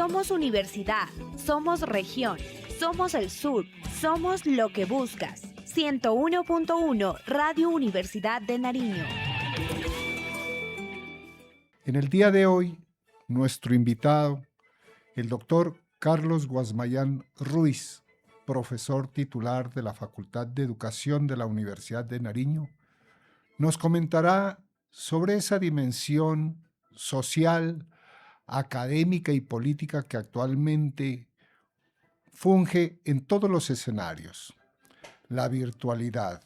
Somos universidad, somos región, somos el sur, somos lo que buscas. 101.1 Radio Universidad de Nariño. En el día de hoy, nuestro invitado, el doctor Carlos Guasmayán Ruiz, profesor titular de la Facultad de Educación de la Universidad de Nariño, nos comentará sobre esa dimensión social, académica y política que actualmente funge en todos los escenarios. La virtualidad,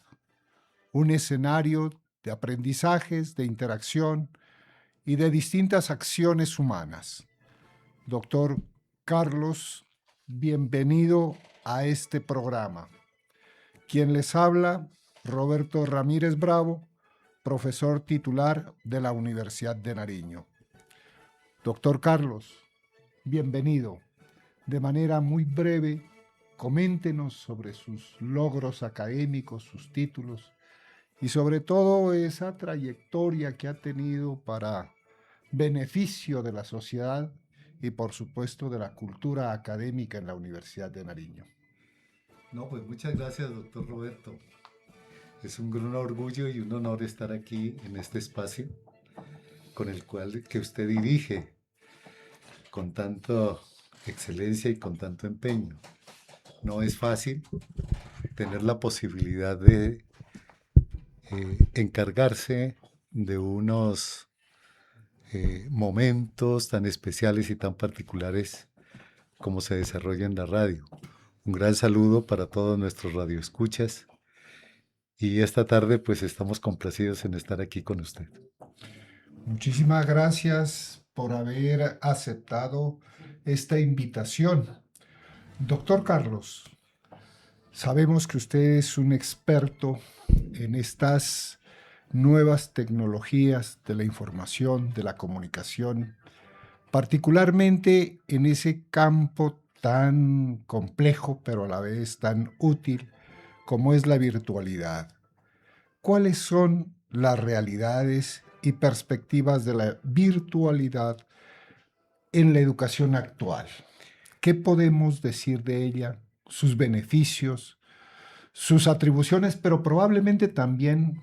un escenario de aprendizajes, de interacción y de distintas acciones humanas. Doctor Carlos, bienvenido a este programa. Quien les habla, Roberto Ramírez Bravo, profesor titular de la Universidad de Nariño. Doctor Carlos, bienvenido. De manera muy breve, coméntenos sobre sus logros académicos, sus títulos y sobre todo esa trayectoria que ha tenido para beneficio de la sociedad y por supuesto de la cultura académica en la Universidad de Nariño. No, pues muchas gracias, doctor Roberto. Es un gran orgullo y un honor estar aquí en este espacio con el cual que usted dirige con tanta excelencia y con tanto empeño. No es fácil tener la posibilidad de encargarse de unos momentos tan especiales y tan particulares como se desarrolla en la radio. Un gran saludo para todos nuestros radioescuchas y esta tarde pues estamos complacidos en estar aquí con usted. Muchísimas gracias por haber aceptado esta invitación. Doctor Carlos, sabemos que usted es un experto en estas nuevas tecnologías de la información, de la comunicación, particularmente en ese campo tan complejo, pero a la vez tan útil como es la virtualidad. ¿Cuáles son las realidades y perspectivas de la virtualidad en la educación actual? ¿Qué podemos decir de ella? Sus beneficios, sus atribuciones, pero probablemente también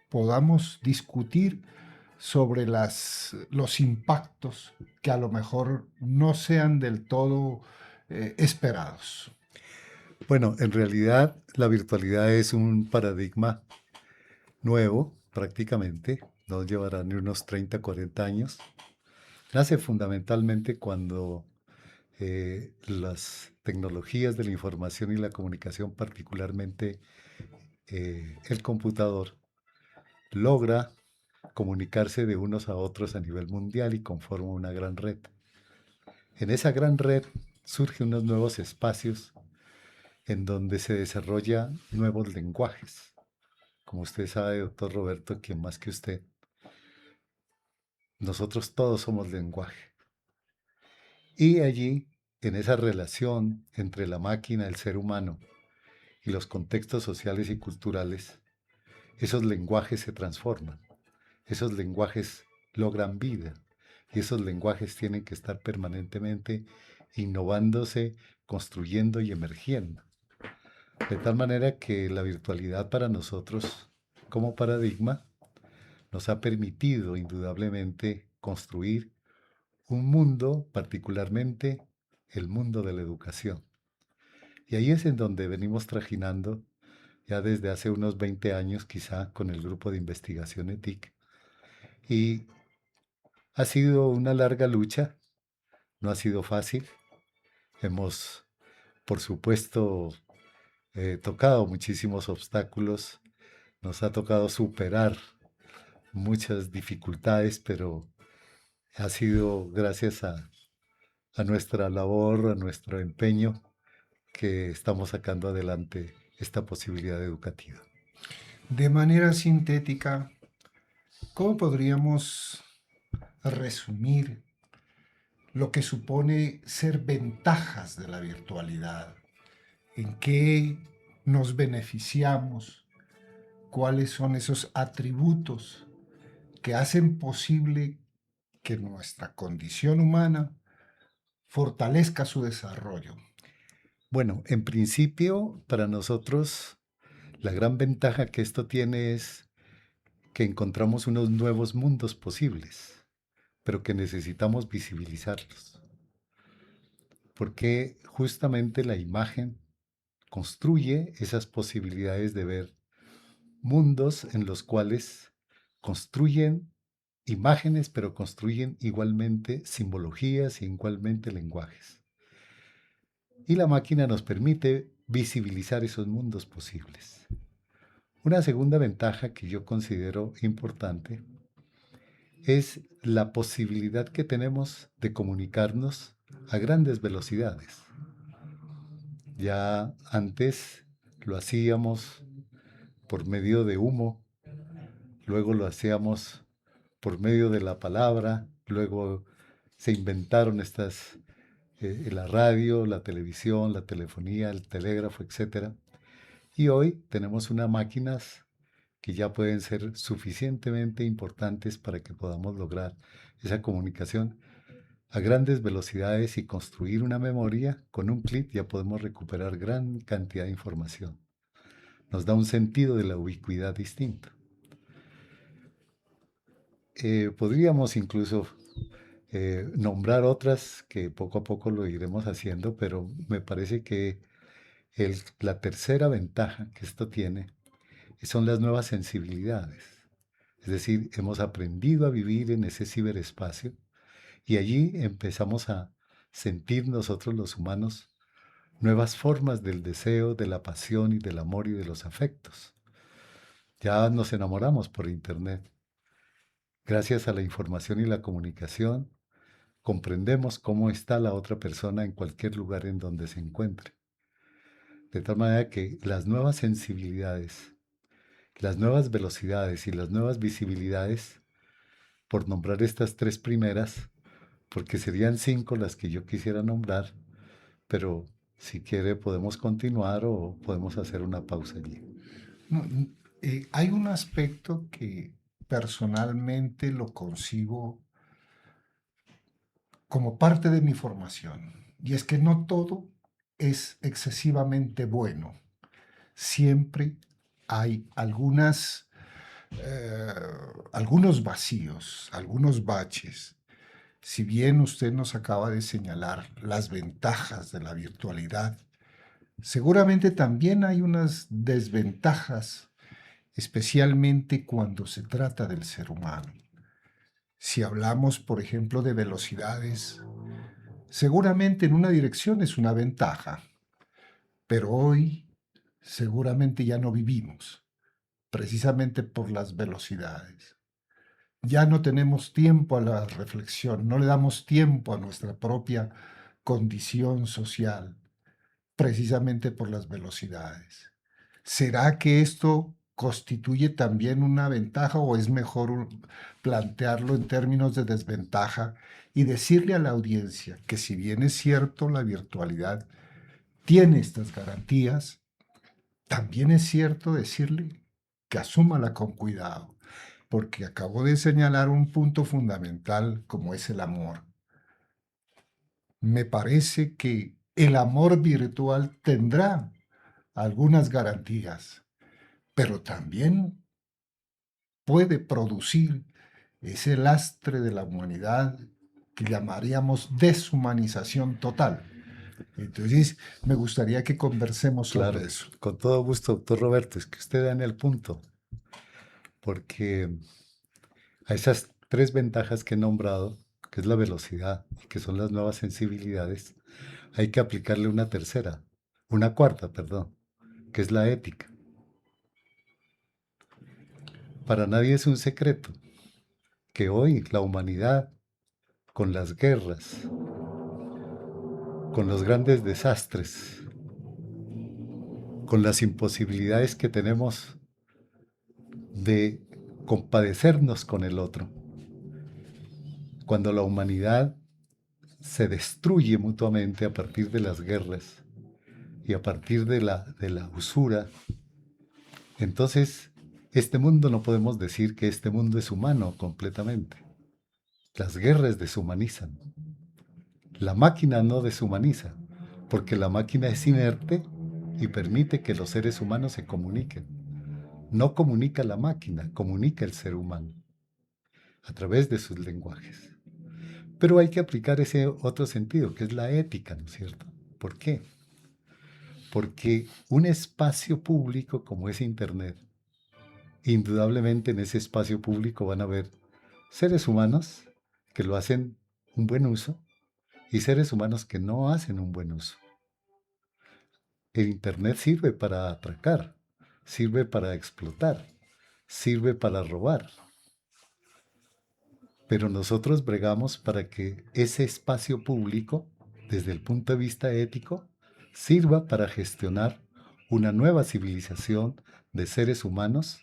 podamos discutir sobre los impactos que a lo mejor no sean del todo esperados. Bueno, en realidad la virtualidad es un paradigma nuevo, prácticamente, nos llevará ni unos 30, 40 años. Nace fundamentalmente cuando las tecnologías de la información y la comunicación, particularmente el computador, logra comunicarse de unos a otros a nivel mundial y conforma una gran red. En esa gran red surgen unos nuevos espacios en donde se desarrollan nuevos lenguajes. Como usted sabe, doctor Roberto, quien más que usted, nosotros todos somos lenguaje. Y allí, en esa relación entre la máquina, el ser humano y los contextos sociales y culturales, esos lenguajes se transforman, esos lenguajes logran vida y esos lenguajes tienen que estar permanentemente innovándose, construyendo y emergiendo. De tal manera que la virtualidad para nosotros como paradigma nos ha permitido indudablemente construir un mundo, particularmente el mundo de la educación. Y ahí es en donde venimos trajinando ya desde hace unos 20 años quizá con el grupo de investigación ETIC. Y ha sido una larga lucha, no ha sido fácil. Hemos, por supuesto, tocado muchísimos obstáculos, nos ha tocado superar muchas dificultades, pero ha sido gracias a nuestra labor, a nuestro empeño, que estamos sacando adelante esta posibilidad educativa. De manera sintética, ¿cómo podríamos resumir lo que supone ser ventajas de la virtualidad? ¿En qué nos beneficiamos? ¿Cuáles son esos atributos que hacen posible que nuestra condición humana fortalezca su desarrollo? Bueno, en principio, para nosotros, la gran ventaja que esto tiene es que encontramos unos nuevos mundos posibles, pero que necesitamos visibilizarlos, porque justamente la imagen construye esas posibilidades de ver mundos en los cuales construyen imágenes, pero construyen igualmente simbologías e igualmente lenguajes. Y la máquina nos permite visibilizar esos mundos posibles. Una segunda ventaja que yo considero importante es la posibilidad que tenemos de comunicarnos a grandes velocidades. Ya antes lo hacíamos por medio de humo, luego lo hacíamos por medio de la palabra, luego se inventaron la radio, la televisión, la telefonía, el telégrafo, etc. Y hoy tenemos unas máquinas que ya pueden ser suficientemente importantes para que podamos lograr esa comunicación a grandes velocidades y construir una memoria. Con un clic ya podemos recuperar gran cantidad de información. Nos da un sentido de la ubicuidad distinto. Podríamos incluso nombrar otras que poco a poco lo iremos haciendo, pero me parece que la tercera ventaja que esto tiene son las nuevas sensibilidades. Es decir, hemos aprendido a vivir en ese ciberespacio y allí empezamos a sentir nosotros los humanos nuevas formas del deseo, de la pasión y del amor y de los afectos. Ya nos enamoramos por Internet. Gracias a la información y la comunicación, comprendemos cómo está la otra persona en cualquier lugar en donde se encuentre. De tal manera que las nuevas sensibilidades, las nuevas velocidades y las nuevas visibilidades, por nombrar estas tres primeras, porque serían 5 las que yo quisiera nombrar, pero si quiere podemos continuar o podemos hacer una pausa allí. No, hay un aspecto que personalmente lo concibo como parte de mi formación, y es que no todo es excesivamente bueno. Siempre hay algunos vacíos, algunos baches. Si bien usted nos acaba de señalar las ventajas de la virtualidad, seguramente también hay unas desventajas, especialmente cuando se trata del ser humano. Si hablamos, por ejemplo, de velocidades, seguramente en una dirección es una ventaja, pero hoy seguramente ya no vivimos, precisamente por las velocidades. Ya no tenemos tiempo a la reflexión, no le damos tiempo a nuestra propia condición social, precisamente por las velocidades. ¿Será que esto constituye también una ventaja o es mejor plantearlo en términos de desventaja y decirle a la audiencia que si bien es cierto la virtualidad tiene estas garantías, también es cierto decirle que asúmala con cuidado, porque acabo de señalar un punto fundamental como es el amor. Me parece que el amor virtual tendrá algunas garantías, pero también puede producir ese lastre de la humanidad que llamaríamos deshumanización total. Entonces, me gustaría que conversemos sobre eso. Con todo gusto, doctor Roberto, es que usted da en el punto, porque a esas tres ventajas que he nombrado, que es la velocidad y que son las nuevas sensibilidades, hay que aplicarle una cuarta, que es la ética. Para nadie es un secreto que hoy la humanidad, con las guerras, con los grandes desastres, con las imposibilidades que tenemos de compadecernos con el otro, cuando la humanidad se destruye mutuamente a partir de las guerras y a partir de la usura, entonces este mundo no podemos decir que este mundo es humano completamente. Las guerras deshumanizan. La máquina no deshumaniza, porque la máquina es inerte y permite que los seres humanos se comuniquen. No comunica la máquina, comunica el ser humano a través de sus lenguajes. Pero hay que aplicar ese otro sentido, que es la ética, ¿no es cierto? ¿Por qué? Porque un espacio público como es Internet, indudablemente en ese espacio público van a haber seres humanos que lo hacen un buen uso y seres humanos que no hacen un buen uso. El Internet sirve para atracar, sirve para explotar, sirve para robar. Pero nosotros bregamos para que ese espacio público, desde el punto de vista ético, sirva para gestionar una nueva civilización de seres humanos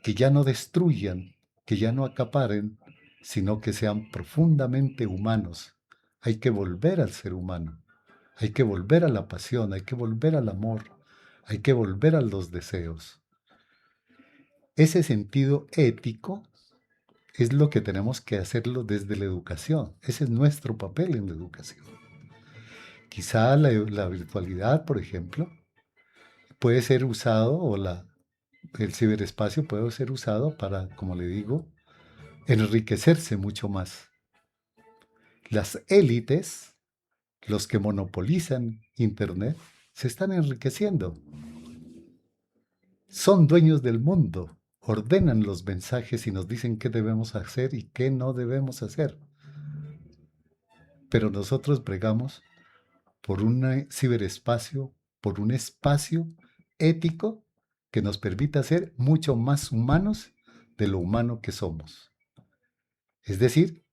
que ya no destruyan, que ya no acaparen, sino que sean profundamente humanos. Hay que volver al ser humano, hay que volver a la pasión, hay que volver al amor, hay que volver a los deseos. Ese sentido ético es lo que tenemos que hacerlo desde la educación. Ese es nuestro papel en la educación. Quizá la virtualidad, por ejemplo, puede ser usado, o el ciberespacio puede ser usado para, como le digo, enriquecerse mucho más. Las élites, los que monopolizan Internet, se están enriqueciendo. Son dueños del mundo, ordenan los mensajes y nos dicen qué debemos hacer y qué no debemos hacer. Pero nosotros bregamos por un ciberespacio, por un espacio ético que nos permita ser mucho más humanos de lo humano que somos. Es decir,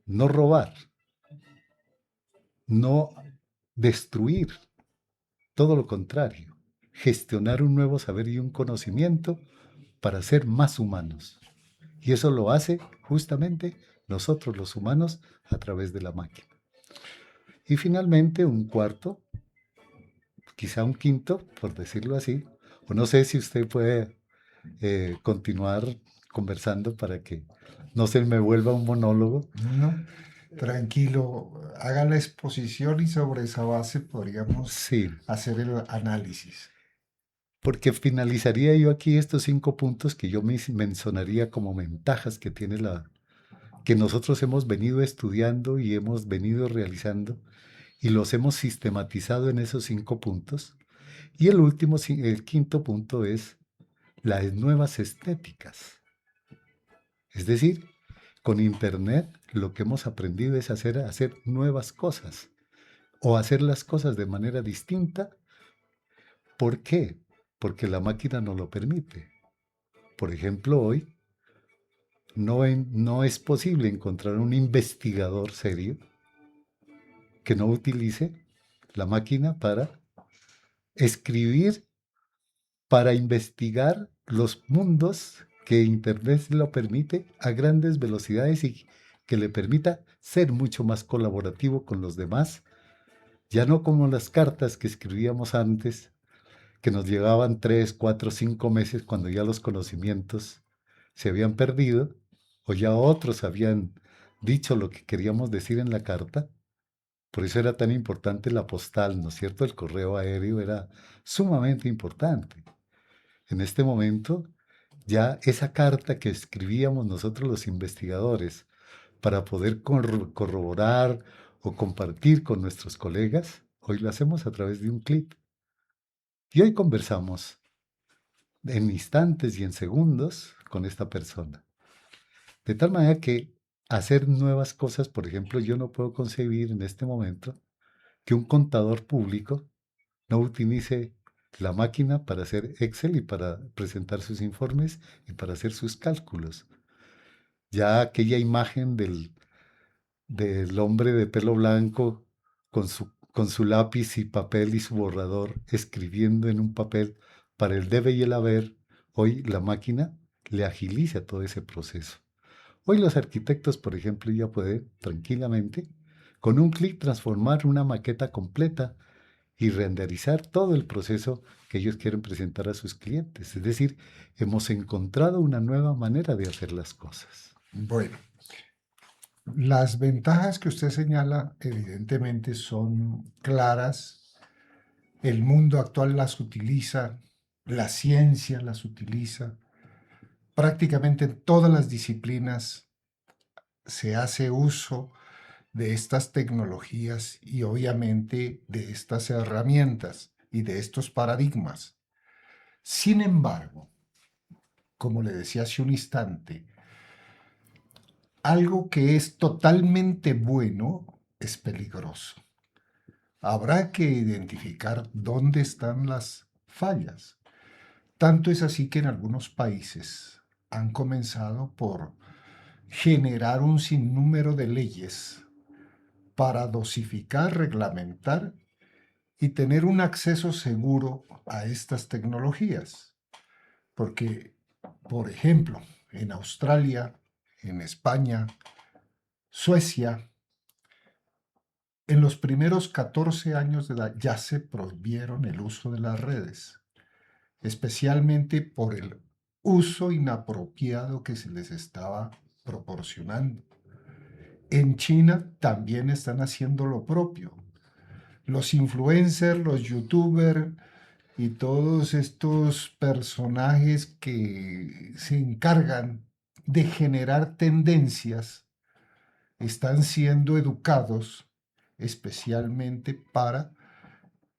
no robar, no destruir, todo lo contrario, gestionar un nuevo saber y un conocimiento para ser más humanos. Y eso lo hace justamente nosotros los humanos a través de la máquina. Y finalmente un cuarto, quizá un quinto, por decirlo así, o no sé si usted puede continuar conversando para que no se me vuelva un monólogo. No, tranquilo, haga la exposición y sobre esa base podríamos Sí, hacer el análisis. porque finalizaría yo aquí estos 5 puntos que yo mencionaría como ventajas que tiene que nosotros hemos venido estudiando y hemos venido realizando y los hemos sistematizado en esos 5 puntos. Y el último, el quinto punto es las nuevas estéticas. Es decir, con Internet lo que hemos aprendido es hacer nuevas cosas o hacer las cosas de manera distinta. ¿Por qué? Porque la máquina nos lo permite. Por ejemplo, hoy no es posible encontrar un investigador serio que no utilice la máquina para escribir, para investigar los mundos que Internet lo permite a grandes velocidades y que le permita ser mucho más colaborativo con los demás, ya no como las cartas que escribíamos antes, que nos llevaban 3, 4, 5 meses cuando ya los conocimientos se habían perdido o ya otros habían dicho lo que queríamos decir en la carta. Por eso era tan importante la postal, ¿no es cierto? El correo aéreo era sumamente importante. En este momento, ya esa carta que escribíamos nosotros los investigadores para poder corroborar o compartir con nuestros colegas, hoy lo hacemos a través de un clic. Y hoy conversamos en instantes y en segundos con esta persona. De tal manera que hacer nuevas cosas, por ejemplo, yo no puedo concebir en este momento que un contador público no utilice la máquina para hacer Excel y para presentar sus informes y para hacer sus cálculos. Ya aquella imagen del hombre de pelo blanco con su lápiz y papel y su borrador escribiendo en un papel para el debe y el haber, hoy la máquina le agiliza todo ese proceso. Hoy los arquitectos, por ejemplo, ya pueden tranquilamente, con un clic, transformar una maqueta completa y renderizar todo el proceso que ellos quieren presentar a sus clientes. Es decir, hemos encontrado una nueva manera de hacer las cosas. Bueno, Las ventajas que usted señala evidentemente son claras. El mundo actual las utiliza, la ciencia las utiliza. Prácticamente en todas las disciplinas se hace uso de estas tecnologías y obviamente de estas herramientas y de estos paradigmas. Sin embargo, como le decía hace un instante, algo que es totalmente bueno es peligroso. Habrá que identificar dónde están las fallas. Tanto es así que en algunos países han comenzado por generar un sinnúmero de leyes para dosificar, reglamentar y tener un acceso seguro a estas tecnologías. Porque, por ejemplo, en Australia, en España, Suecia, en los primeros 14 años de edad ya se prohibieron el uso de las redes, especialmente por el uso inapropiado que se les estaba proporcionando. En China también están haciendo lo propio. Los influencers, los youtubers y todos estos personajes que se encargan de generar tendencias están siendo educados especialmente para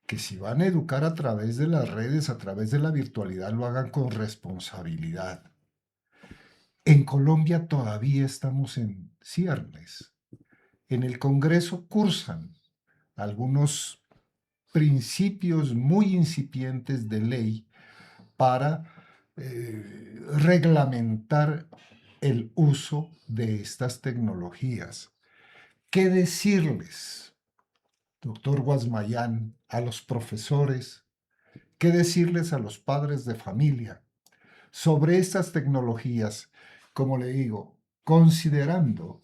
que si van a educar a través de las redes, a través de la virtualidad, lo hagan con responsabilidad. En Colombia todavía estamos en ciernes. En el Congreso cursan algunos principios muy incipientes de ley para reglamentar el uso de estas tecnologías. ¿Qué decirles, doctor Guasmayán, a los profesores? ¿Qué decirles a los padres de familia sobre estas tecnologías? Como le digo, considerando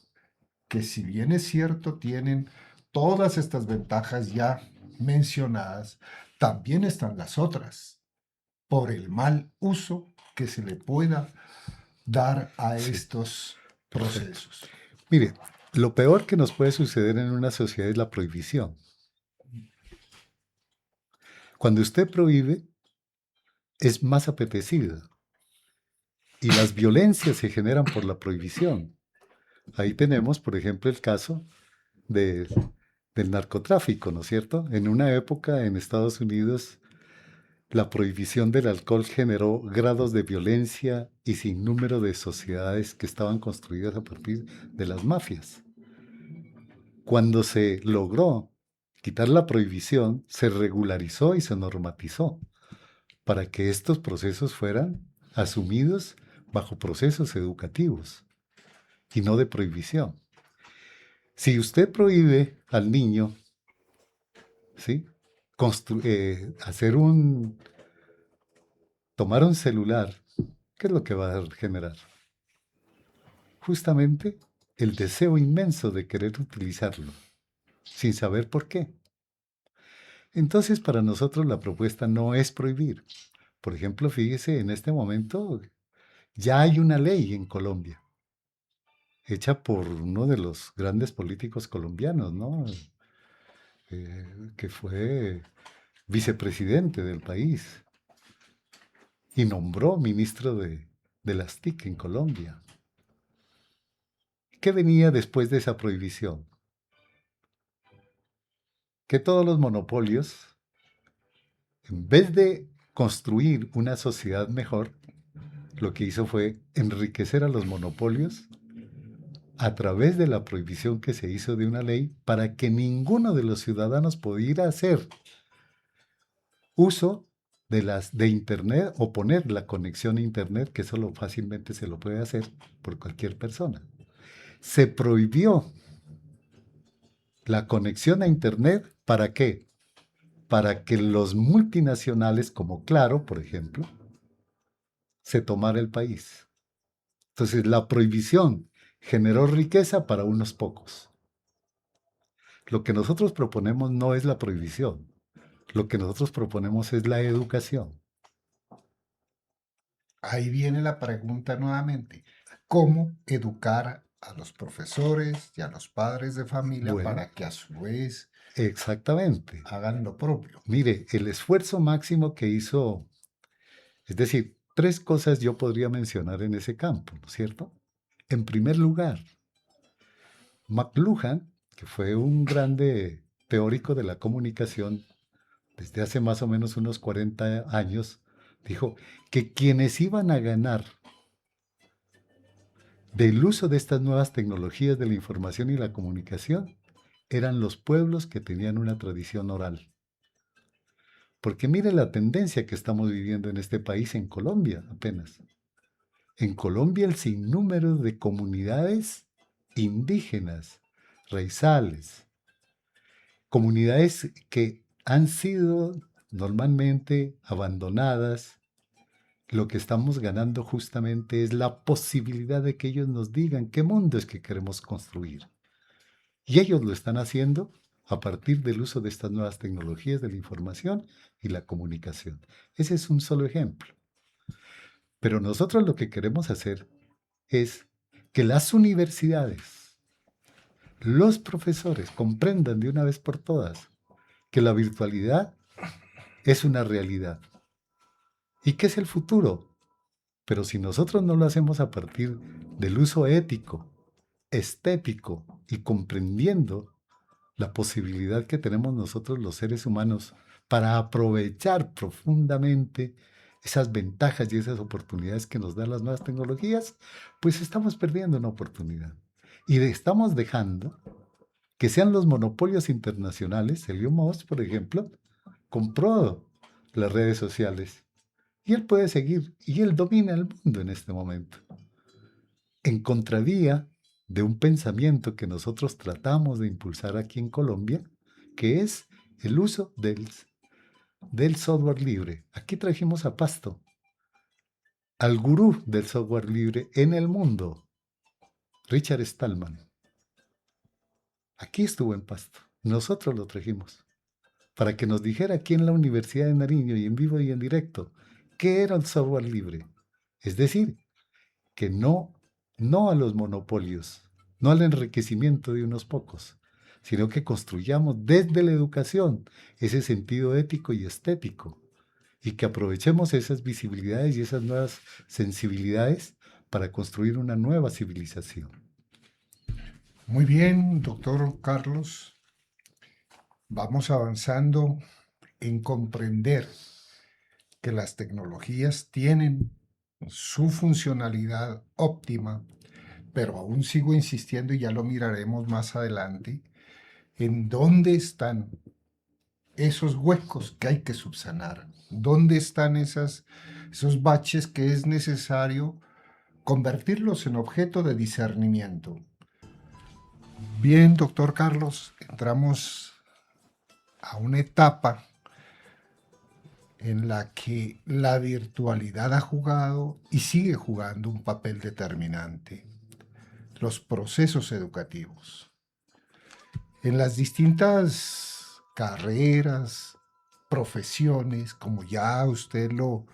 que si bien es cierto tienen todas estas ventajas ya mencionadas, también están las otras, por el mal uso que se le pueda dar a Sí, estos perfecto. procesos. Mire, lo peor que nos puede suceder en una sociedad es la prohibición. Cuando usted prohíbe, es más apetecida. Y las violencias se generan por la prohibición. Ahí tenemos, por ejemplo, el caso de, del narcotráfico, ¿no es cierto? En una época en Estados Unidos, la prohibición del alcohol generó grados de violencia y sinnúmero de sociedades que estaban construidas a partir de las mafias. Cuando se logró quitar la prohibición, se regularizó y se normatizó para que estos procesos fueran asumidos bajo procesos educativos y no de prohibición. Si usted prohíbe al niño, ¿sí? Tomar un celular, ¿qué es lo que va a generar? Justamente el deseo inmenso de querer utilizarlo, sin saber por qué. Entonces, para nosotros la propuesta no es prohibir. Por ejemplo, fíjese, en este momento ya hay una ley en Colombia, hecha por uno de los grandes políticos colombianos, ¿no? Que fue vicepresidente del país y nombró ministro de las TIC en Colombia. ¿Qué venía después de esa prohibición? Que todos los monopolios, en vez de construir una sociedad mejor, lo que hizo fue enriquecer a los monopolios a través de la prohibición que se hizo de una ley para que ninguno de los ciudadanos pudiera hacer uso de Internet o poner la conexión a Internet, que eso fácilmente se lo puede hacer por cualquier persona. Se prohibió la conexión a Internet, ¿para qué? Para que los multinacionales, como Claro, por ejemplo, se tomara el país. Entonces, la prohibición generó riqueza para unos pocos. Lo que nosotros proponemos no es la prohibición. Lo que nosotros proponemos es la educación. Ahí viene la pregunta nuevamente. ¿Cómo educar a los profesores y a los padres de familia Bueno, para que a su vez exactamente. hagan lo propio. Mire, el esfuerzo máximo que hizo, es decir, tres cosas yo podría mencionar en ese campo, ¿no es cierto? En primer lugar, McLuhan, que fue un grande teórico de la comunicación desde hace más o menos unos 40 años, dijo que quienes iban a ganar del uso de estas nuevas tecnologías de la información y la comunicación eran los pueblos que tenían una tradición oral. Porque mire la tendencia que estamos viviendo en este país, en Colombia apenas. En Colombia el sinnúmero de comunidades indígenas, raizales, comunidades que han sido normalmente abandonadas. Lo que estamos ganando justamente es la posibilidad de que ellos nos digan qué mundo es que queremos construir. Y ellos lo están haciendo a partir del uso de estas nuevas tecnologías de la información y la comunicación. Ese es un solo ejemplo. Pero nosotros lo que queremos hacer es que las universidades, los profesores comprendan de una vez por todas que la virtualidad es una realidad y que es el futuro. Pero si nosotros no lo hacemos a partir del uso ético, estético y comprendiendo la posibilidad que tenemos nosotros los seres humanos para aprovechar profundamente esas ventajas y esas oportunidades que nos dan las nuevas tecnologías, pues estamos perdiendo una oportunidad. Y estamos dejando que sean los monopolios internacionales. Elon Musk, por ejemplo, compró las redes sociales y él puede seguir y él domina el mundo en este momento. En contravía de un pensamiento que nosotros tratamos de impulsar aquí en Colombia, que es el uso del software libre. Aquí trajimos a Pasto, al gurú del software libre en el mundo, Richard Stallman. Aquí estuvo en Pasto, nosotros lo trajimos, para que nos dijera aquí en la Universidad de Nariño y en vivo y en directo, qué era el software libre. Es decir, que no a los monopolios, no al enriquecimiento de unos pocos, sino que construyamos desde la educación ese sentido ético y estético y que aprovechemos esas visibilidades y esas nuevas sensibilidades para construir una nueva civilización. Muy bien, doctor Carlos. Vamos avanzando en comprender que las tecnologías tienen su funcionalidad óptima, pero aún sigo insistiendo y ya lo miraremos más adelante, en dónde están esos huecos que hay que subsanar, dónde están esos baches que es necesario convertirlos en objeto de discernimiento. Bien, doctor Carlos, entramos a una etapa en la que la virtualidad ha jugado y sigue jugando un papel determinante. Los procesos educativos. En las distintas carreras, profesiones, como ya usted lo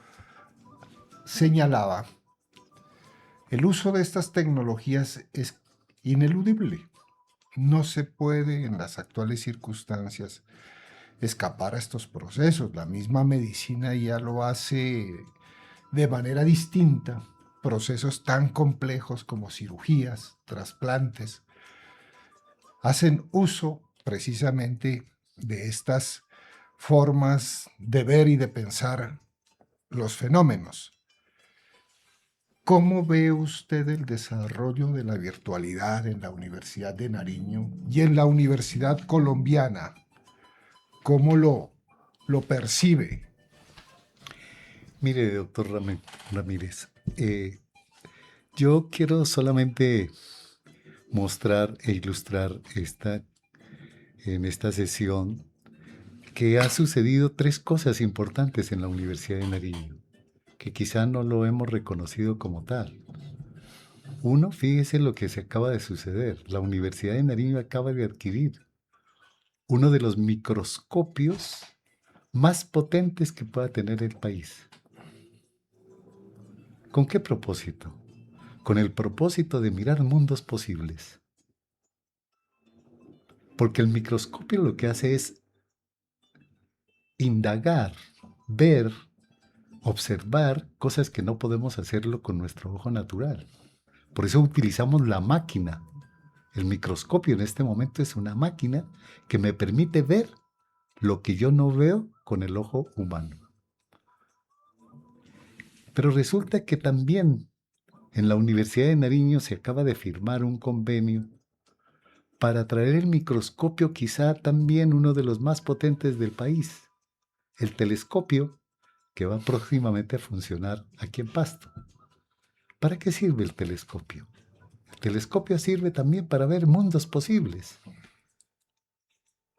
señalaba, el uso de estas tecnologías es ineludible. No se puede en las actuales circunstancias escapar a estos procesos. La misma medicina ya lo hace de manera distinta. Procesos tan complejos como cirugías, trasplantes, hacen uso precisamente de estas formas de ver y de pensar los fenómenos. ¿Cómo ve usted el desarrollo de la virtualidad en la Universidad de Nariño y en la Universidad Colombiana? ¿Cómo lo percibe? Mire, doctor Ramírez, yo quiero solamente mostrar e ilustrar en esta sesión que ha sucedido tres cosas importantes en la Universidad de Nariño, que quizá no lo hemos reconocido como tal. Uno, fíjese lo que se acaba de suceder. La Universidad de Nariño acaba de adquirir uno de los microscopios más potentes que pueda tener el país. ¿Con qué propósito? con el propósito de mirar mundos posibles. Porque el microscopio lo que hace es indagar, ver, observar cosas que no podemos hacerlo con nuestro ojo natural. Por eso utilizamos la máquina. El microscopio en este momento es una máquina que me permite ver lo que yo no veo con el ojo humano. Pero resulta que también en la Universidad de Nariño se acaba de firmar un convenio para traer el microscopio, quizá también uno de los más potentes del país, el telescopio, que va próximamente a funcionar aquí en Pasto. ¿Para qué sirve el telescopio? El telescopio sirve también para ver mundos posibles.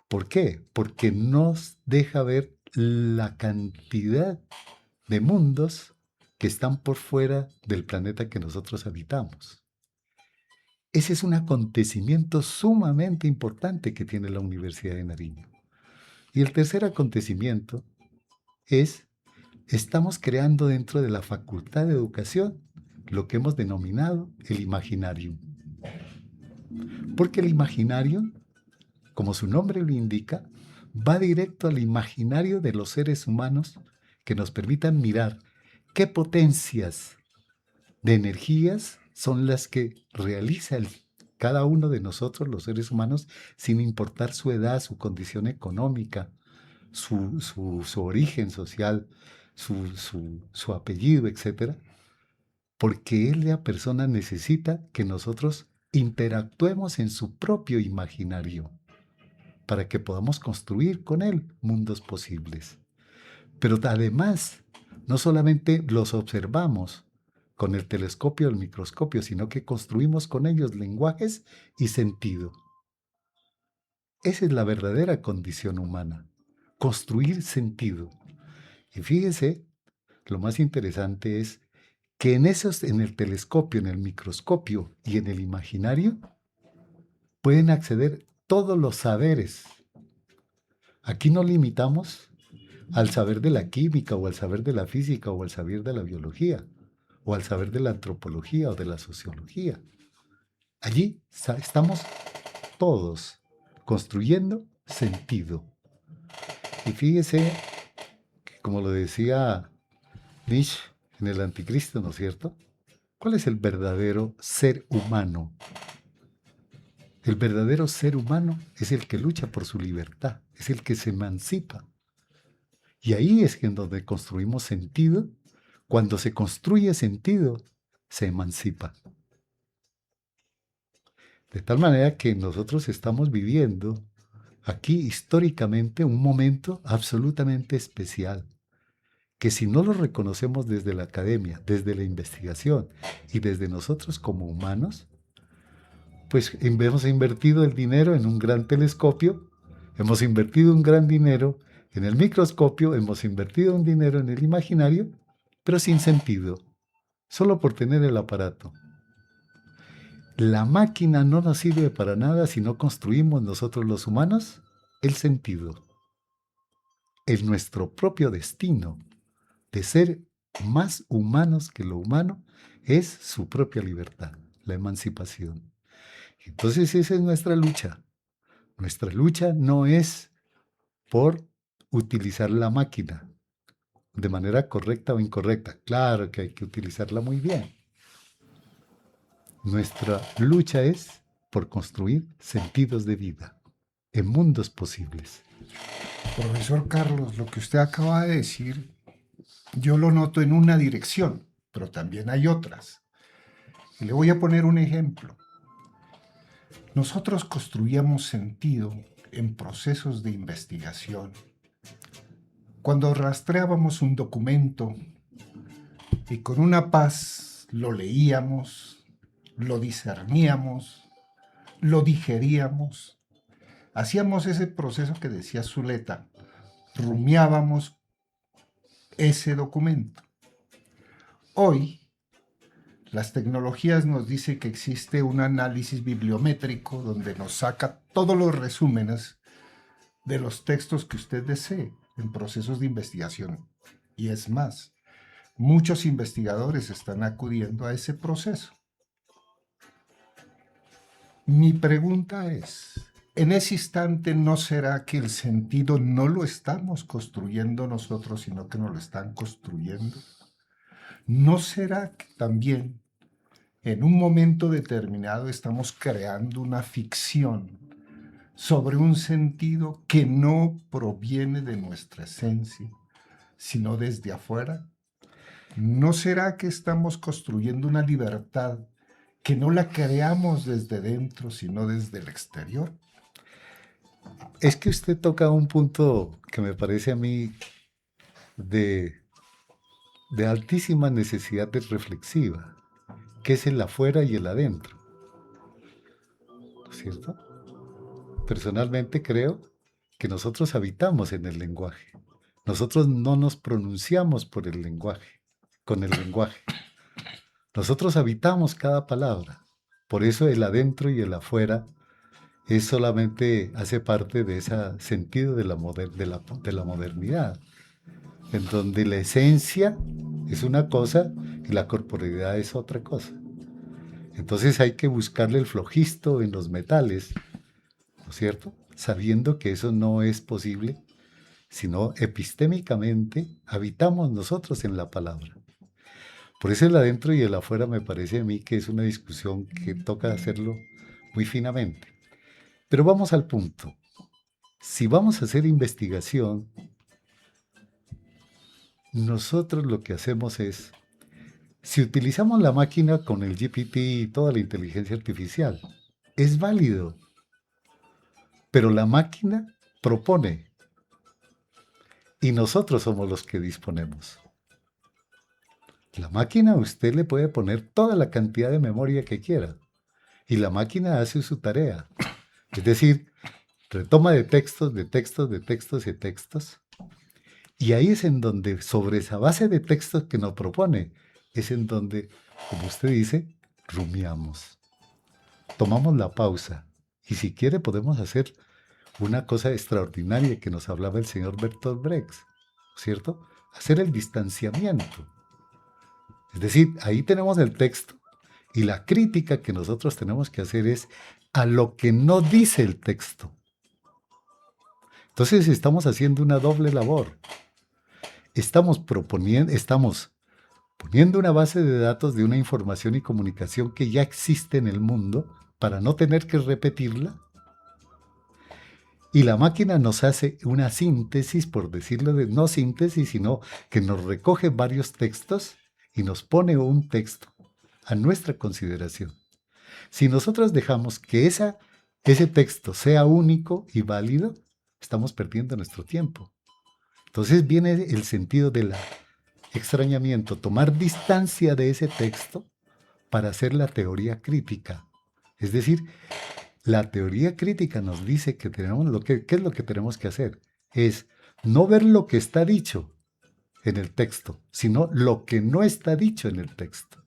¿Por qué? Porque nos deja ver la cantidad de mundos que están por fuera del planeta que nosotros habitamos. Ese es un acontecimiento sumamente importante que tiene la Universidad de Nariño. Y el tercer acontecimiento es, estamos creando dentro de la Facultad de Educación lo que hemos denominado el Imaginarium. Porque el Imaginarium, como su nombre lo indica, va directo al imaginario de los seres humanos que nos permitan mirar qué potencias de energías son las que realiza cada uno de nosotros, los seres humanos, sin importar su edad, su condición económica, su origen social, su apellido, etc. Porque la persona necesita que nosotros interactuemos en su propio imaginario para que podamos construir con él mundos posibles. Pero además, no solamente los observamos con el telescopio o el microscopio, sino que construimos con ellos lenguajes y sentido. Esa es la verdadera condición humana, construir sentido. Y fíjese, lo más interesante es que en el telescopio, en el microscopio y en el imaginario, pueden acceder todos los saberes. Aquí no limitamos al saber de la química o al saber de la física o al saber de la biología o al saber de la antropología o de la sociología. Allí estamos todos construyendo sentido. Y fíjese que, como lo decía Nietzsche en el Anticristo, ¿no es cierto? ¿Cuál es el verdadero ser humano? El verdadero ser humano es el que lucha por su libertad, es el que se emancipa. Y ahí es en donde construimos sentido. Cuando se construye sentido, se emancipa. De tal manera que nosotros estamos viviendo aquí históricamente un momento absolutamente especial, que si no lo reconocemos desde la academia, desde la investigación y desde nosotros como humanos, pues hemos invertido el dinero en un gran telescopio, hemos invertido un gran dinero en el microscopio, hemos invertido un dinero en el imaginario, pero sin sentido, solo por tener el aparato. La máquina no nos sirve para nada si no construimos nosotros los humanos el sentido, en nuestro propio destino de ser más humanos que lo humano es su propia libertad, la emancipación. Entonces esa es nuestra lucha. Nuestra lucha no es por utilizar la máquina de manera correcta o incorrecta. Claro que hay que utilizarla muy bien. Nuestra lucha es por construir sentidos de vida en mundos posibles. Profesor Carlos, lo que usted acaba de decir, yo lo noto en una dirección, pero también hay otras. Y le voy a poner un ejemplo. Nosotros construíamos sentido en procesos de investigación. Cuando rastreábamos un documento y con una paz lo leíamos, lo discerníamos, lo digeríamos, hacíamos ese proceso que decía Zuleta, rumiábamos ese documento. Hoy, las tecnologías nos dicen que existe un análisis bibliométrico donde nos saca todos los resúmenes de los textos que usted desee en procesos de investigación. Y es más, muchos investigadores están acudiendo a ese proceso. Mi pregunta es, en ese instante, ¿no será que el sentido no lo estamos construyendo nosotros, sino que nos lo están construyendo? ¿No será que también en un momento determinado estamos creando una ficción sobre un sentido que no proviene de nuestra esencia, sino desde afuera? ¿No será que estamos construyendo una libertad que no la creamos desde dentro, sino desde el exterior? Es que usted toca un punto que me parece a mí de, de altísima necesidad de reflexiva, que es el afuera y el adentro, ¿no es cierto? Personalmente creo que nosotros habitamos en el lenguaje. Nosotros no nos pronunciamos por el lenguaje, con el lenguaje. Nosotros habitamos cada palabra. Por eso el adentro y el afuera es solamente, hace parte de ese sentido de la modernidad, en donde la esencia es una cosa y la corporeidad es otra cosa. Entonces hay que buscarle el flojisto en los metales, ¿no es cierto? Sabiendo que eso no es posible, sino epistémicamente habitamos nosotros en la palabra. Por eso el adentro y el afuera me parece a mí que es una discusión que toca hacerlo muy finamente. Pero vamos al punto. Si vamos a hacer investigación, nosotros lo que hacemos es, si utilizamos la máquina con el GPT y toda la inteligencia artificial, es válido, pero la máquina propone y nosotros somos los que disponemos. La máquina a usted le puede poner toda la cantidad de memoria que quiera y la máquina hace su tarea. Es decir, retoma de textos, de textos, de textos y de textos. Y ahí es en donde, sobre esa base de textos que nos propone, es en donde, como usted dice, rumiamos. Tomamos la pausa. Y si quiere podemos hacer una cosa extraordinaria que nos hablaba el señor Bertolt Brecht, ¿cierto? Hacer el distanciamiento. Es decir, ahí tenemos el texto y la crítica que nosotros tenemos que hacer es a lo que no dice el texto. Entonces estamos haciendo una doble labor. Estamos poniendo una base de datos de una información y comunicación que ya existe en el mundo para no tener que repetirla. Y la máquina nos hace una síntesis, por decirlo no síntesis, sino que nos recoge varios textos y nos pone un texto a nuestra consideración. Si nosotros dejamos que ese texto sea único y válido, estamos perdiendo nuestro tiempo. Entonces viene el sentido del extrañamiento, tomar distancia de ese texto para hacer la teoría crítica. Es decir, la teoría crítica nos dice que ¿qué es lo que tenemos que hacer? Es no ver lo que está dicho en el texto, sino lo que no está dicho en el texto.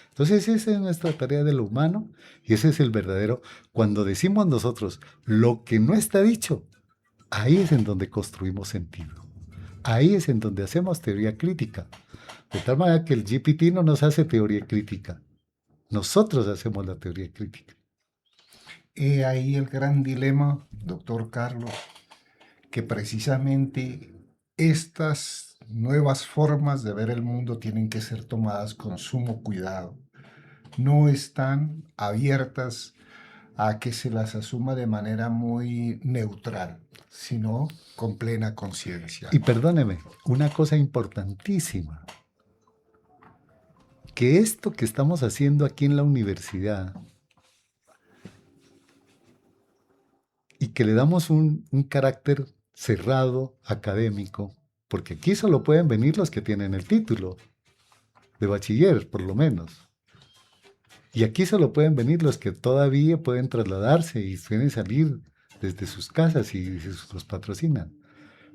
Entonces esa es nuestra tarea de lo humano y ese es el verdadero. Cuando decimos nosotros lo que no está dicho, ahí es en donde construimos sentido. Ahí es en donde hacemos teoría crítica. De tal manera que el GPT no nos hace teoría crítica. Nosotros hacemos la teoría crítica. He ahí el gran dilema, doctor Carlos, que precisamente estas nuevas formas de ver el mundo tienen que ser tomadas con sumo cuidado. No están abiertas a que se las asuma de manera muy neutral, sino con plena conciencia. Y perdóneme, una cosa importantísima, que esto que estamos haciendo aquí en la universidad y que le damos un carácter cerrado, académico, porque aquí solo pueden venir los que tienen el título de bachiller, por lo menos. Y aquí solo pueden venir los que todavía pueden trasladarse y pueden salir desde sus casas y los patrocinan.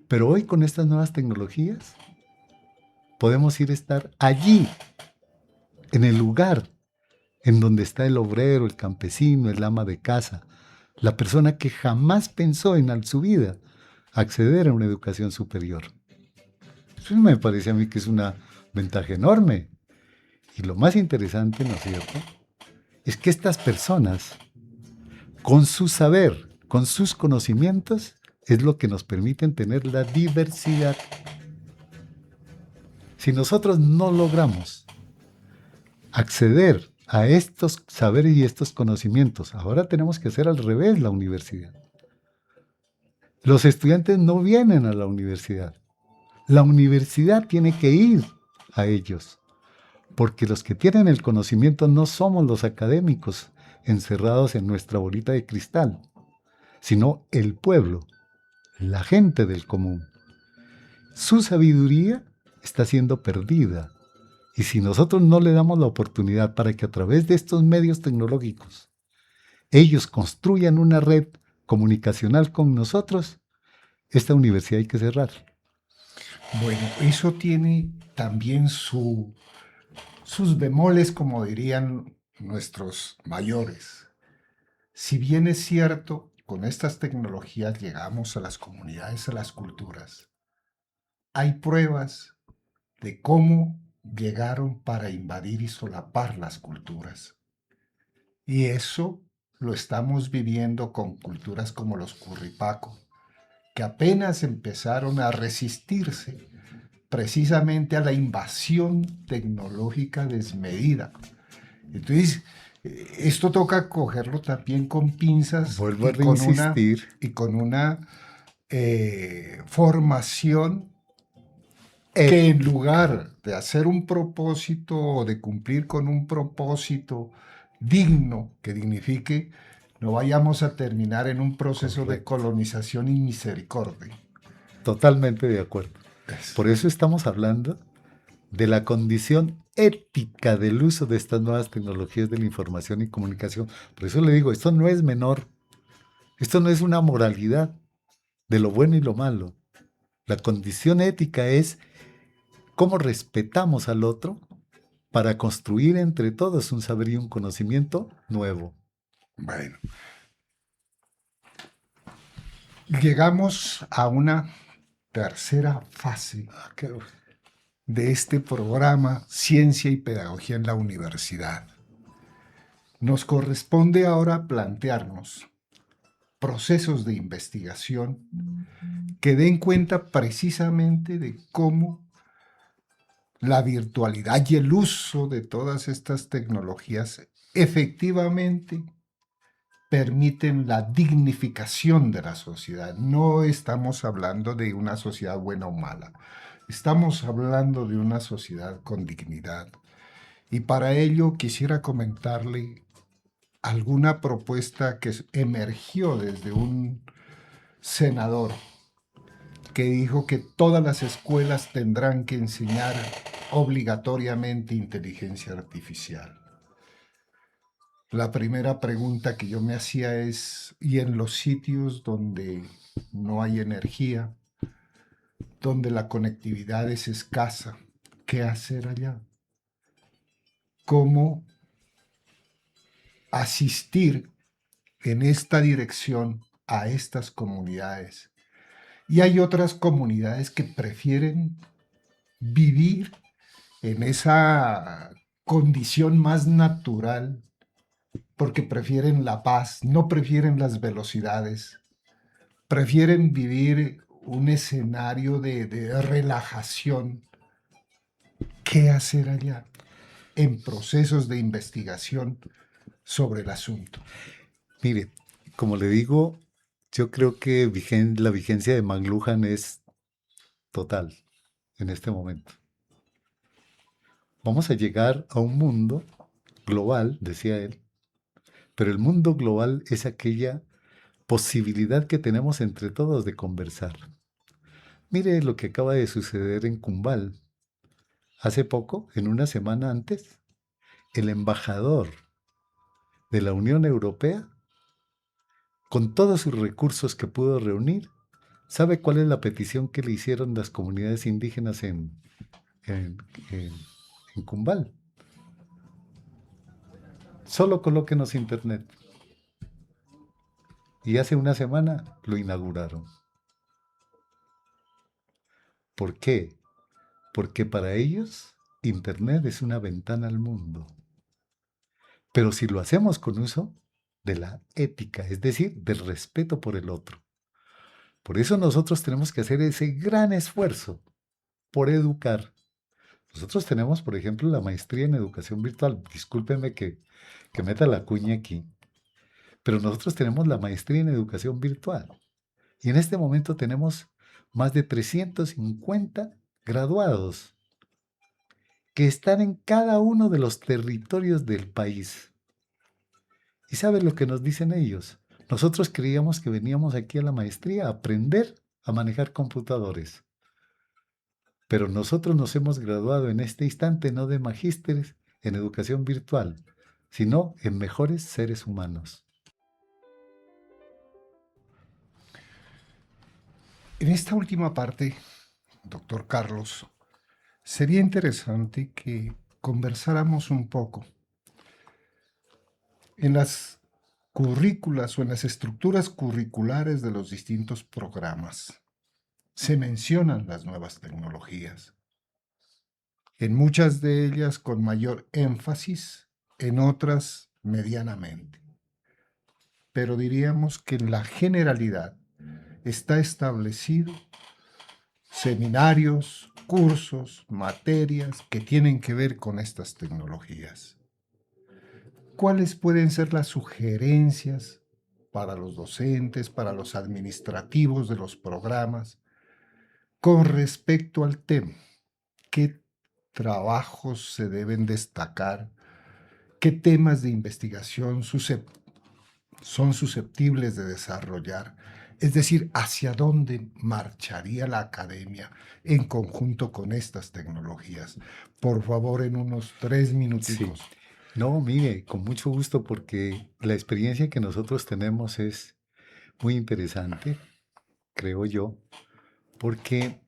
Pero hoy con estas nuevas tecnologías podemos ir a estar allí, en el lugar en donde está el obrero, el campesino, el ama de casa, la persona que jamás pensó en su vida acceder a una educación superior. Eso me parece a mí que es una ventaja enorme. Y lo más interesante, ¿no es cierto?, es que estas personas con su saber, con sus conocimientos, es lo que nos permiten tener la diversidad. Si nosotros no logramos acceder a estos saberes y estos conocimientos, ahora tenemos que hacer al revés la universidad. Los estudiantes no vienen a la universidad. La universidad tiene que ir a ellos, porque los que tienen el conocimiento no somos los académicos encerrados en nuestra bolita de cristal, sino el pueblo, la gente del común. Su sabiduría está siendo perdida. Y si nosotros no le damos la oportunidad para que a través de estos medios tecnológicos ellos construyan una red comunicacional con nosotros, esta universidad hay que cerrar. Bueno, eso tiene también sus bemoles, como dirían nuestros mayores. Si bien es cierto, con estas tecnologías llegamos a las comunidades, a las culturas, hay pruebas de cómo llegaron para invadir y solapar las culturas. Y eso lo estamos viviendo con culturas como los Curripaco, que apenas empezaron a resistirse precisamente a la invasión tecnológica desmedida. Entonces, esto toca cogerlo también con pinzas Vuelvo a y con reinsistir. con una formación que en lugar de hacer un propósito o de cumplir con un propósito digno que dignifique, no vayamos a terminar en un proceso de colonización y misericordia. Totalmente de acuerdo. Por eso estamos hablando de la condición ética del uso de estas nuevas tecnologías de la información y comunicación. Por eso le digo, esto no es menor. Esto no es una moralidad de lo bueno y lo malo. La condición ética es cómo respetamos al otro para construir entre todos un saber y un conocimiento nuevo. Bueno, llegamos a una tercera fase de este programa Ciencia y Pedagogía en la Universidad. Nos corresponde ahora plantearnos procesos de investigación que den cuenta precisamente de cómo la virtualidad y el uso de todas estas tecnologías efectivamente permiten la dignificación de la sociedad. No estamos hablando de una sociedad buena o mala. Estamos hablando de una sociedad con dignidad. Y para ello quisiera comentarle alguna propuesta que emergió desde un senador que dijo que todas las escuelas tendrán que enseñar obligatoriamente inteligencia artificial. La primera pregunta que yo me hacía es, ¿y en los sitios donde no hay energía, donde la conectividad es escasa, qué hacer allá? ¿Cómo asistir en esta dirección a estas comunidades? Y hay otras comunidades que prefieren vivir en esa condición más natural porque prefieren la paz, no prefieren las velocidades, prefieren vivir un escenario de relajación. ¿Qué hacer allá? En procesos de investigación sobre el asunto. Mire, como le digo, yo creo que la vigencia de McLuhan es total en este momento. Vamos a llegar a un mundo global, decía él, pero el mundo global es aquella posibilidad que tenemos entre todos de conversar. Mire lo que acaba de suceder en Cumbal. Hace poco, en una semana antes, el embajador de la Unión Europea, con todos sus recursos que pudo reunir, ¿sabe cuál es la petición que le hicieron las comunidades indígenas en Cumbal? Solo colóquenos internet. Y hace una semana lo inauguraron. ¿Por qué? Porque para ellos internet es una ventana al mundo. Pero si lo hacemos con uso, de la ética, es decir, del respeto por el otro. Por eso nosotros tenemos que hacer ese gran esfuerzo por educar. Nosotros tenemos, por ejemplo, la maestría en educación virtual. Discúlpenme que meta la cuña aquí, pero nosotros tenemos la maestría en educación virtual. Y en este momento tenemos más de 350 graduados que están en cada uno de los territorios del país. ¿Y saben lo que nos dicen ellos? Nosotros creíamos que veníamos aquí a la maestría a aprender a manejar computadores. Pero nosotros nos hemos graduado en este instante no de magísteres en educación virtual, sino en mejores seres humanos. En esta última parte, doctor Carlos, sería interesante que conversáramos un poco en las currículas o en las estructuras curriculares de los distintos programas. Se mencionan las nuevas tecnologías, en muchas de ellas con mayor énfasis, en otras medianamente. Pero diríamos que en la generalidad está establecido seminarios, cursos, materias que tienen que ver con estas tecnologías. ¿Cuáles pueden ser las sugerencias para los docentes, para los administrativos de los programas, con respecto al tema? ¿Qué trabajos se deben destacar? ¿Qué temas de investigación son susceptibles de desarrollar? Es decir, ¿hacia dónde marcharía la academia en conjunto con estas tecnologías? Por favor, en unos 3 minuticos. Sí. No, mire, con mucho gusto, porque la experiencia que nosotros tenemos es muy interesante, creo yo, porque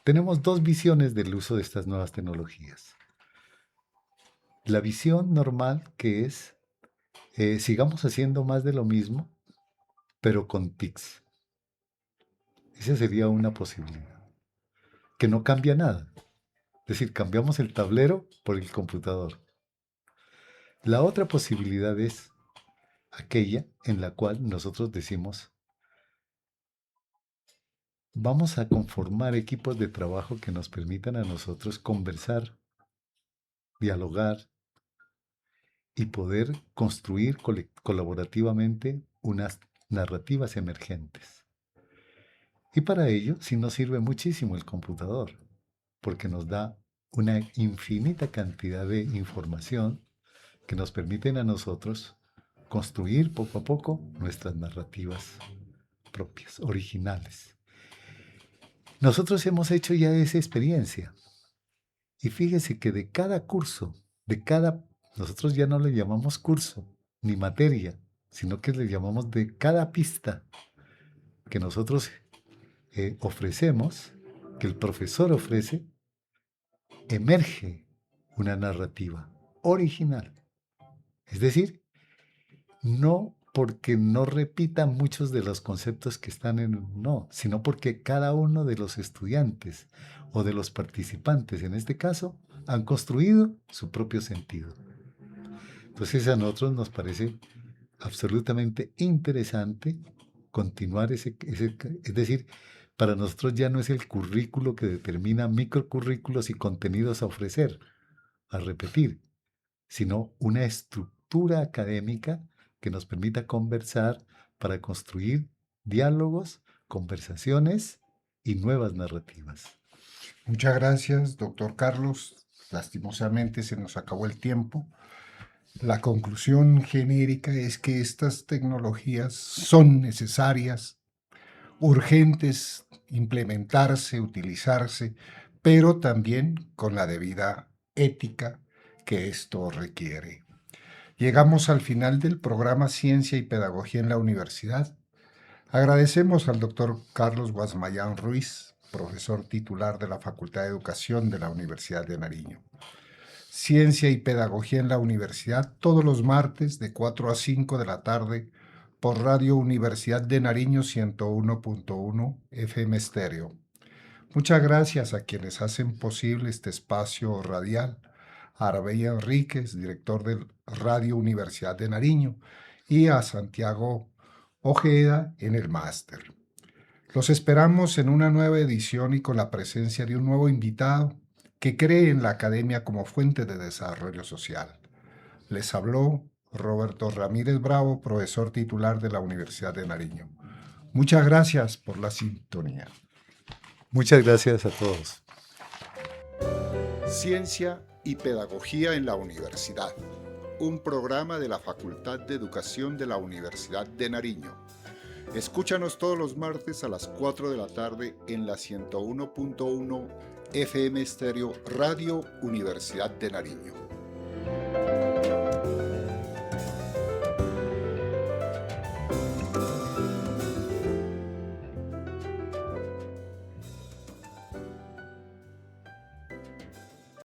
tenemos dos visiones del uso de estas nuevas tecnologías. La visión normal, que es sigamos haciendo más de lo mismo, pero con TICs. Esa sería una posibilidad, que no cambia nada. Es decir, cambiamos el tablero por el computador. La otra posibilidad es aquella en la cual nosotros decimos, vamos a conformar equipos de trabajo que nos permitan a nosotros conversar, dialogar y poder construir colaborativamente unas narrativas emergentes. Y para ello sí nos sirve muchísimo el computador, porque nos da una infinita cantidad de información que nos permiten a nosotros construir poco a poco nuestras narrativas propias, originales. Nosotros hemos hecho ya esa experiencia. Y fíjese que de cada curso, nosotros ya no le llamamos curso ni materia, sino que le llamamos de cada pista que nosotros ofrecemos, que el profesor ofrece, emerge una narrativa original. Es decir, no porque no repita muchos de los conceptos que están sino porque cada uno de los estudiantes o de los participantes, en este caso, han construido su propio sentido. Entonces a nosotros nos parece absolutamente interesante continuar es decir, para nosotros ya no es el currículo que determina microcurrículos y contenidos a ofrecer, a repetir, sino una estructura académica que nos permita conversar para construir diálogos, conversaciones y nuevas narrativas. Muchas gracias, doctor Carlos. Lastimosamente se nos acabó el tiempo. La conclusión genérica es que estas tecnologías son necesarias, urgentes implementarse, utilizarse, pero también con la debida ética que esto requiere. Llegamos al final del programa Ciencia y Pedagogía en la Universidad. Agradecemos al doctor Carlos Guasmayán Ruiz, profesor titular de la Facultad de Educación de la Universidad de Nariño. Ciencia y Pedagogía en la Universidad, todos los martes de 4 a 5 de la tarde por Radio Universidad de Nariño 101.1 FM Estéreo. Muchas gracias a quienes hacen posible este espacio radial. A Arbey Enríquez, director de Radio Universidad de Nariño, y a Santiago Ojeda en el máster. Los esperamos en una nueva edición y con la presencia de un nuevo invitado que cree en la academia como fuente de desarrollo social. Les habló Roberto Ramírez Bravo, profesor titular de la Universidad de Nariño. Muchas gracias por la sintonía. Muchas gracias a todos. Ciencia y Pedagogía en la Universidad, un programa de la Facultad de Educación de la Universidad de Nariño. Escúchanos todos los martes a las 4 de la tarde en la 101.1 FM Estéreo Radio Universidad de Nariño.